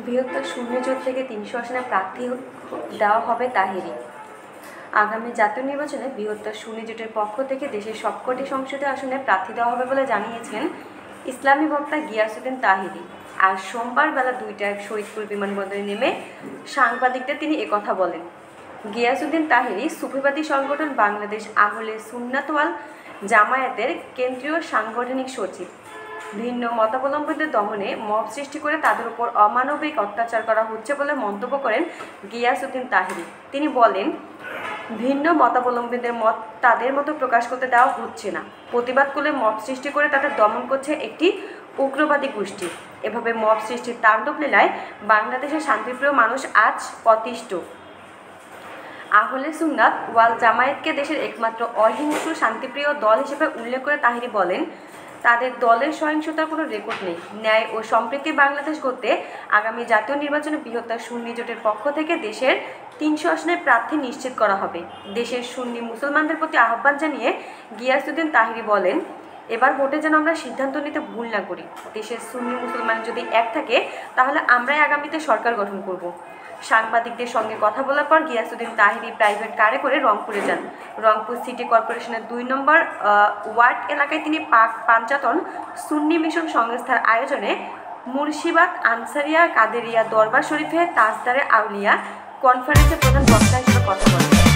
বৃহত্তর সুন্নি জোট থেকে ৩০০ আসনে প্রার্থী দেওয়া হবে তাহেরি। আগামী জাতীয় নির্বাচনে বৃহত্তর সুন্নি জোটের পক্ষ থেকে দেশের সবকটি সংসদীয় আসনে প্রার্থী দেওয়া হবে বলে জানিয়েছেন ইসলামী বক্তা গিয়াসউদ্দিন তাহেরি। আজ সোমবার বেলা ২টায় শহীদপুর বিমানবন্দরে নেমে সাংবাদিকদের তিনি একথা বলেন। গিয়াসউদ্দিন তাহেরি সুফিবাদী সংগঠন বাংলাদেশ আহলে সুন্নাত ওয়াল জামায়াতের কেন্দ্রীয় সাংগঠনিক সচিব। ভিন্ন মতাবলম্বীদের দমনে মব সৃষ্টি করে তাদের উপর অমানবিক অত্যাচার করা হচ্ছে বলে মন্তব্য করেন গিয়াসউদ্দিন তাহেরি। তিনি বলেন, ভিন্ন মতাবলম্বীদের মত তাদের মতো প্রকাশ করতে দেওয়া হচ্ছে না। প্রতিবাদ করলে মব সৃষ্টি করে তাদের দমন করছে একটি উগ্রবাদী গোষ্ঠী। এভাবে মব সৃষ্টির তাণ্ডব লীলায় বাংলাদেশের শান্তিপ্রিয় মানুষ আজ অতিষ্ঠ। আহলে সুন্নাত ওয়াল জামায়াতকে দেশের একমাত্র অহিংস শান্তিপ্রিয় দল হিসেবে উল্লেখ করে তাহেরি বলেন, তাদের দলের সহিংসতার কোনো রেকর্ড নেই। ন্যায় ও সম্প্রীতি বাংলাদেশ গড়তে আগামী জাতীয় নির্বাচনে বৃহত্তর সুন্নি জোটের পক্ষ থেকে দেশের ৩০০ আসনের প্রার্থী নিশ্চিত করা হবে। দেশের সুন্নি মুসলমানদের প্রতি আহ্বান জানিয়ে গিয়াসউদ্দিন তাহেরি বলেন, এবার ভোটে যেন আমরা সিদ্ধান্ত নিতে ভুল না করি। দেশের সুন্নি মুসলমান যদি এক থাকে তাহলে আমরাই আগামীতে সরকার গঠন করব। সাংবাদিকদের সঙ্গে কথা বলার পর গিয়াসউদ্দিন তাহেরি প্রাইভেট কারে করে রংপুরে যান। রংপুর সিটি কর্পোরেশনের ২ নম্বর ওয়ার্ড এলাকায় তিনি পাক পাঞ্জাতন সুন্নি মিশন সংস্থার আয়োজনে মুর্শিদাবাদ আনসারিয়া কাদেরিয়া দরবার শরীফে তাজদারে আউলিয়া কনফারেন্সে প্রধান বক্তা হিসেবে কথা বলেন।